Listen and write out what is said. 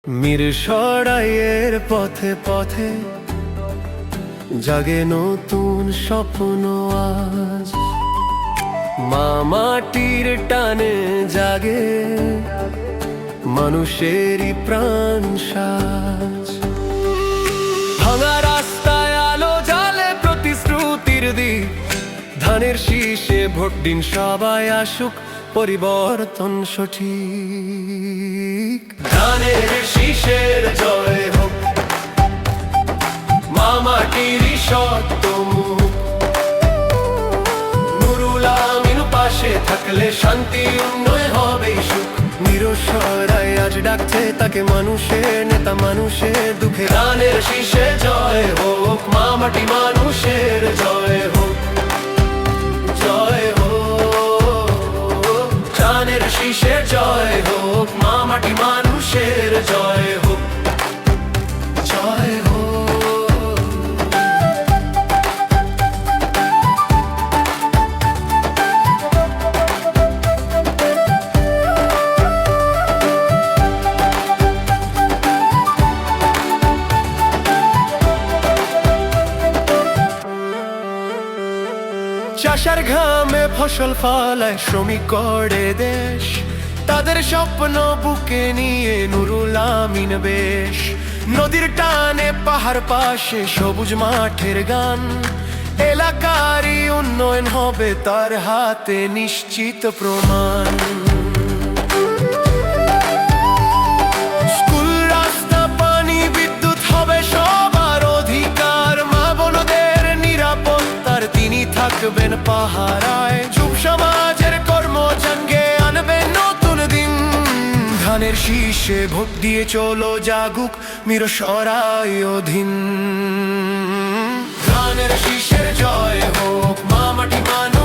মিরসরাইয়ের পথে পথে জাগে নতুন স্বপ্ন আজ, মা মাটির টানে জাগে মানুষেরই প্রাণ সাজ। ভাঙা রাস্তায় আলো জ্বালে প্রতিশ্রুতির দিক, ধানের শীষে ভোট দিন সবাই আসুক, পরিবর্তন সঠিক। ধানের শীষের জয় হোক, মা মাটির সত্য মুখ। নুরুল আমিন পাশে থাকলে শান্তি উন্নয়ন হবে সুখ। মিরসরাই আজ ডাকছে তাকে মানুষের নেতা, মানুষের দুঃখে। ধানের শীষে জয় হোক, মা মাটি মানুষের জয় হোক, জয় হোক। ধানের শীষে জয় হোক, মা মাটি মানুষের জয় হোক, জয় হোক। চাষার ঘামে ফসল ফলায় শ্রমিক গড়ে দেশ, তাদের স্বপ্ন বুকে নিয়ে নুরুল আমিন বেশ। নদীর টানে পাহাড় পাশে সবুজ মাঠের গান, এলাকারই উন্নয়ন হবে তার হাতে নিশ্চিত প্রমাণ। স্কুল, রাস্তা, পানি, বিদ্যুৎ হবে সবার অধিকার। মা বোনদের নিরাপত্তার তিনি থাকবেন পাহারায়। যুব সমাজের কর্মজঙ্গে আনবেন নতুন দিন। ধানের শীষে ভোট দিয়ে চলো জাগুক মিরসরাই অধীন। ধানের শীষের জয় হোক, মা মাটি মানুষ